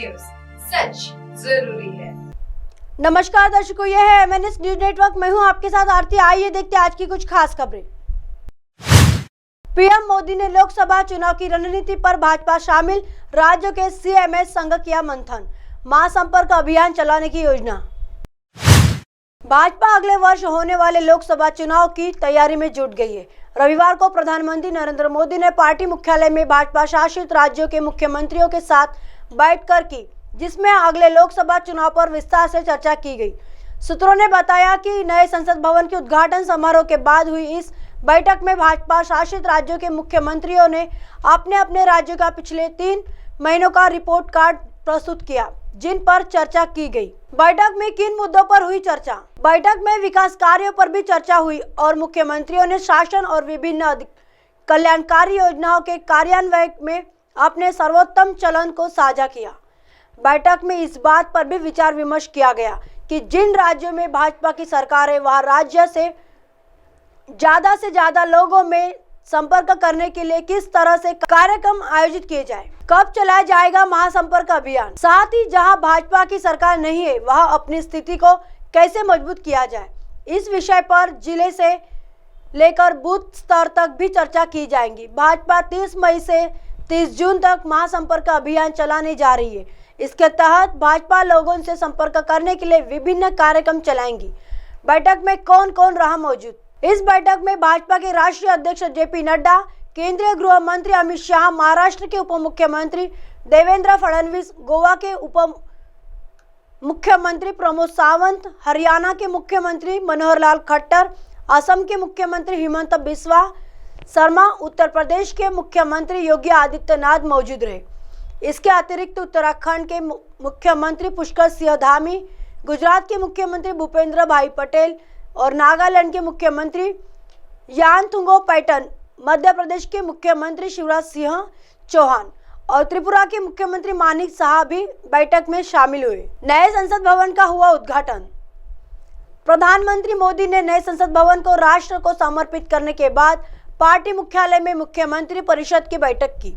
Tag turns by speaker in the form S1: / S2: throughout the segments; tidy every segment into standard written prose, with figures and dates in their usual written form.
S1: News, सच जरूरी है।
S2: नमस्कार दर्शकों, यह है MNS न्यूज नेटवर्क। मैं हूं आपके साथ आरती। आइए देखते हैं आज की कुछ खास खबरें। पीएम मोदी ने लोकसभा चुनाव की रणनीति पर भाजपा शामिल राज्यों के CMS संग किया मंथन। महासंपर्क अभियान चलाने की योजना। भाजपा अगले वर्ष होने वाले लोकसभा चुनाव की तैयारी में जुट गई है। रविवार को प्रधानमंत्री नरेंद्र मोदी ने पार्टी मुख्यालय में भाजपा शासित राज्यों के मुख्यमंत्रियों के साथ बैठक की, जिसमें अगले लोकसभा चुनाव पर विस्तार से चर्चा की गई। सूत्रों ने बताया कि नए संसद भवन के उद्घाटन समारोह के बाद हुई इस बैठक में भाजपा शासित राज्यों के मुख्यमंत्रियों ने अपने अपने राज्यों का पिछले 3 महीनों का रिपोर्ट कार्ड प्रस्तुत किया, जिन पर चर्चा की गई। बैठक में किन मुद्दों पर हुई चर्चा? बैठक में विकास कार्यों पर भी चर्चा हुई और मुख्यमंत्रियों ने शासन और विभिन्न कल्याणकारी योजनाओं के कार्यान्वयन में अपने सर्वोत्तम चलन को साझा किया। बैठक में इस बात पर भी विचार विमर्श किया गया कि जिन राज्यों में भाजपा की सरकार है, वहां राज्य से ज्यादा लोगों में संपर्क करने के लिए किस तरह से कार्यक्रम आयोजित किए जाए, कब चलाया जाएगा महासंपर्क अभियान, साथ ही जहां भाजपा की सरकार नहीं है वहां अपनी स्थिति को कैसे मजबूत किया जाए। इस विषय पर जिले से लेकर बूथ स्तर तक भी चर्चा की जाएगी। भाजपा 30 मई से 30 जून तक महासंपर्क अभियान चलाने जा रही है। इसके तहत भाजपा लोगों से संपर्क करने के लिए विभिन्न कार्यक्रम चलाएंगी। बैठक में कौन कौन रहा मौजूद? इस बैठक में भाजपा के राष्ट्रीय अध्यक्ष JP नड्डा, केंद्रीय गृह मंत्री अमित शाह, महाराष्ट्र के उप मुख्यमंत्री देवेंद्र फडणवीस, गोवा के उप मुख्यमंत्री प्रमोद सावंत, हरियाणा के मुख्यमंत्री मनोहर लाल खट्टर, असम के मुख्यमंत्री हिमंत बिस्वा शर्मा, उत्तर प्रदेश के मुख्यमंत्री योगी आदित्यनाथ मौजूद रहे। इसके अतिरिक्त उत्तराखंड के मुख्यमंत्री पुष्कर सिंह धामी, गुजरात के मुख्यमंत्री भूपेंद्र भाई पटेल और नागालैंड के मुख्यमंत्री यानथुंगो पैटन, मध्य प्रदेश के मुख्यमंत्री शिवराज सिंह चौहान और त्रिपुरा के मुख्यमंत्री मानिक साह भी बैठक में शामिल हुए। नए संसद भवन का हुआ उद्घाटन। प्रधानमंत्री मोदी ने नए संसद भवन को राष्ट्र को समर्पित करने के बाद पार्टी मुख्यालय में मुख्यमंत्री परिषद की बैठक की।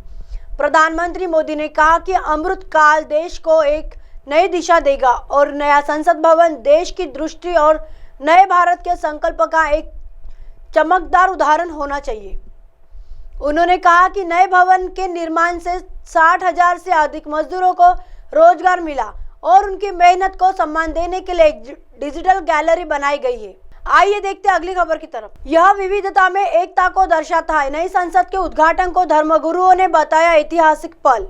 S2: प्रधानमंत्री मोदी ने कहा कि अमृत काल देश को एक नई दिशा देगा और नया संसद भवन देश की दृष्टि और नए भारत के संकल्प का एक चमकदार उदाहरण होना चाहिए। उन्होंने कहा कि नए भवन के निर्माण से 60,000 से अधिक मजदूरों को रोजगार मिला और उनकी मेहनत को सम्मान देने के लिए एक डिजिटल गैलरी बनाई गई है। आइए देखते हैं अगली खबर की तरफ। यह विविधता में एकता को दर्शाता है। नई संसद के उद्घाटन को धर्मगुरुओं ने बताया ऐतिहासिक पल।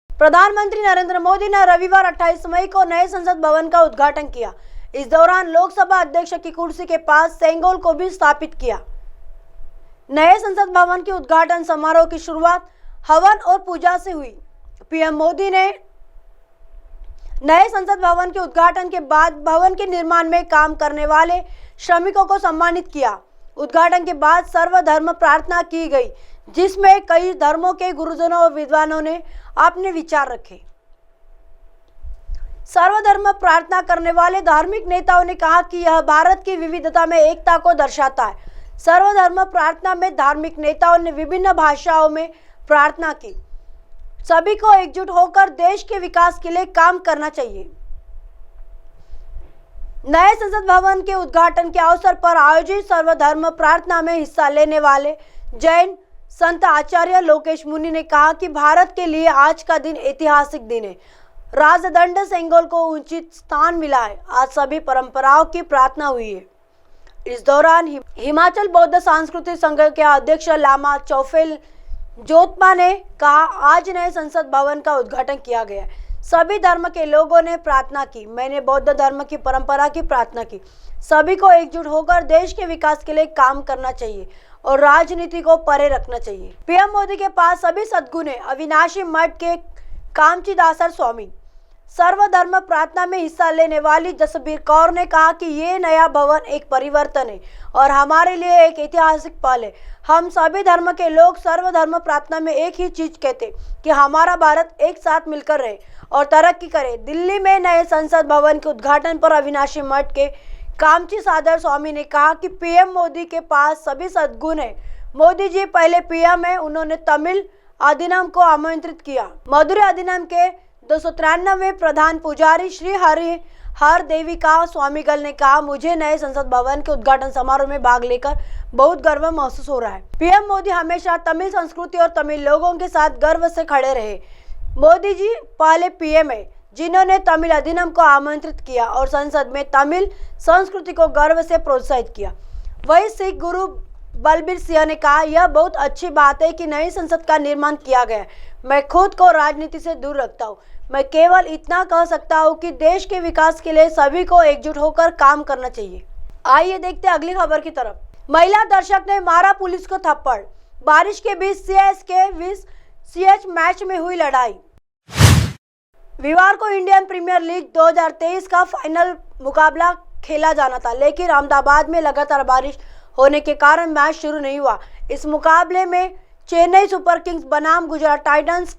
S2: प्रधानमंत्री नरेंद्र मोदी ने रविवार 28 मई को नए संसद भवन का उद्घाटन किया। इस दौरान लोकसभा अध्यक्ष की कुर्सी के पास सेंगोल को भी स्थापित किया। नए संसद भवन के उद्घाटन समारोह की शुरुआत हवन और पूजा से हुई। पीएम मोदी ने नए संसद भवन के उद्घाटन के बाद भवन के निर्माण में काम करने वाले श्रमिकों को सम्मानित किया। उद्घाटन के बाद सर्वधर्म प्रार्थना की गई, जिसमें कई धर्मों के गुरुजनों और विद्वानों ने अपने विचार रखे। सर्वधर्म प्रार्थना करने वाले धार्मिक नेताओं ने कहा कि यह भारत की विविधता में एकता को दर्शाता है। सर्वधर्म प्रार्थना में धार्मिक नेताओं ने विभिन्न भाषाओं में प्रार्थना की। सभी को एकजुट होकर देश के विकास के लिए काम करना चाहिए। नए संसद भवन के उद्घाटन के अवसर पर आयोजित सर्वधर्म प्रार्थना में हिस्सा लेने वाले जैन संत आचार्य लोकेश मुनि ने कहा कि भारत के लिए आज का दिन ऐतिहासिक दिन है। राजदंड सेंगोल को उचित स्थान मिला है। आज सभी परंपराओं की प्रार्थना हुई है। इस दौरान हिमाचल बौद्ध सांस्कृतिक संघ के अध्यक्ष लामा चौफेल जोतपा ने कहा, आज नए संसद भवन का उद्घाटन किया गया। सभी धर्म के लोगों ने प्रार्थना की। मैंने बौद्ध धर्म की परंपरा की प्रार्थना की। सभी को एकजुट होकर देश के विकास के लिए काम करना चाहिए और राजनीति को परे रखना चाहिए। पीएम मोदी के पास सभी सद्गुण है। अविनाशी मठ के कामचीदासर स्वामी। सर्वधर्म प्रार्थना में हिस्सा लेने वाली जसबीर कौर ने कहा कि ये नया भवन एक परिवर्तन है और हमारे लिए एक ऐतिहासिक पल है। हम सभी धर्म के लोग सर्वधर्म प्रार्थना में एक ही चीज कहते कि हमारा भारत एक साथ मिलकर रहे और तरक्की करे। दिल्ली में नए संसद भवन के उद्घाटन पर अविनाशी मठ के कामची सादर स्वामी ने कहा कि पीएम मोदी के पास सभी सद्गुण है। मोदी जी पहले पीएम है। उन्होंने तमिल, अधिनियम को आमंत्रित किया। मधुरै अधिनियम के 293वें प्रधान पुजारी श्री हर देविका स्वामीगल ने कहा, मुझे नए संसद भवन के उद्घाटन समारोह में भाग लेकर बहुत गर्व महसूस हो रहा है। पीएम मोदी हमेशा तमिल संस्कृति और तमिल लोगों के साथ गर्व से खड़े रहे। मोदी जी पहले पीएम है जिन्होंने तमिल अधिनियम को आमंत्रित किया और संसद में तमिल संस्कृति को गर्व से प्रोत्साहित किया। वही सिख गुरु बलबीर सिंह ने कहा, यह बहुत अच्छी बात है कि नई संसद का निर्माण किया गया। मैं खुद को राजनीति से दूर रखता हूँ। मैं केवल इतना कह सकता हूँ कि देश के विकास के लिए सभी को एकजुट होकर काम करना चाहिए। आइए देखते हैं अगली खबर की तरफ। महिला दर्शक ने मारा पुलिस को थप्पड़। बारिश के बीच सीएसके विस सीएच मैच में हुई लड़ाई। रविवार को इंडियन प्रीमियर लीग 2023 का फाइनल मुकाबला खेला जाना था, लेकिन अहमदाबाद में लगातार बारिश होने के कारण मैच शुरू नहीं हुआ। इस मुकाबले में चेन्नई सुपर किंग्स बनाम गुजरात टाइटंस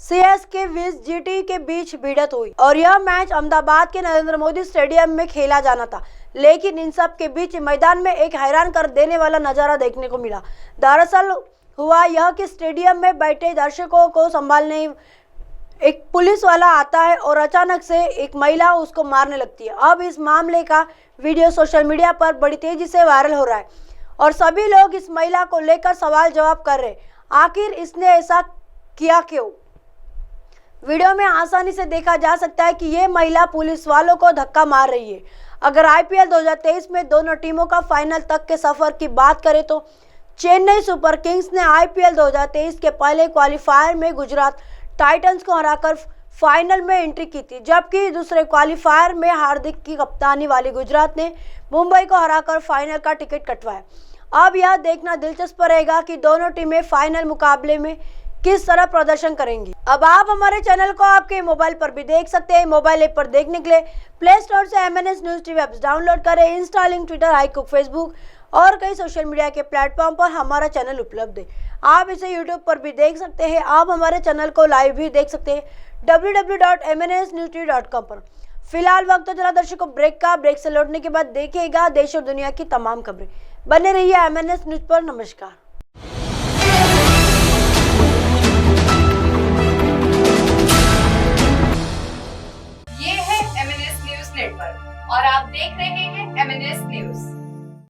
S2: सीएसके विस जीटी के बीच भिड़ंत हुई और यह मैच अहमदाबाद के नरेंद्र मोदी स्टेडियम में खेला जाना था, लेकिन इन सब के बीच मैदान में एक हैरान कर देने वाला नजारा देखने को मिला। दरअसल हुआ यह कि स्टेडियम में बैठे दर्शकों को संभालने एक पुलिस वाला आता है और अचानक से एक महिला उसको मारने लगती है। अब इस मामले का वीडियो सोशल मीडिया पर बड़ी तेजी से वायरल हो रहा है और सभी लोग इस महिला को लेकर सवाल जवाब कर रहे हैं, आखिर इसने ऐसा किया क्यों। वीडियो में आसानी से देखा जा सकता है कि ये महिला पुलिस वालों को धक्का मार रही है। अगर आईपीएल 2023 में दोनों टीमों का फाइनल तक के सफर की बात करें तो चेन्नई सुपर किंग्स ने आईपीएल 2023 के पहले क्वालिफायर में गुजरात टाइटंस को हराकर फाइनल में एंट्री की थी, जबकि दूसरे क्वालिफायर में हार्दिक की कप्तानी वाली गुजरात ने मुंबई को हराकर फाइनल का टिकट कटवाया। अब यह देखना दिलचस्प रहेगा कि दोनों टीमें फाइनल मुकाबले में किस तरह प्रदर्शन करेंगी। अब आप हमारे चैनल को आपके मोबाइल पर भी देख सकते हैं। मोबाइल ऐप पर देखने के लिए प्ले स्टोर से MNS news TV apps download करें। इंस्टा, लिंक, ट्विटर, हाईकुक, फेसबुक और कई सोशल मीडिया के प्लेटफॉर्म पर हमारा चैनल उपलब्ध है। आप इसे यूट्यूब पर भी देख सकते हैं। आप हमारे चैनल को लाइव भी देख सकते हैं www.mnsnewstv.com पर। फिलहाल वक्त तो चला दर्शकों ब्रेक का। ब्रेक से लौटने के बाद देखिएगा देश और दुनिया की तमाम खबरें। बने रहिए MNS न्यूज पर। नमस्कार।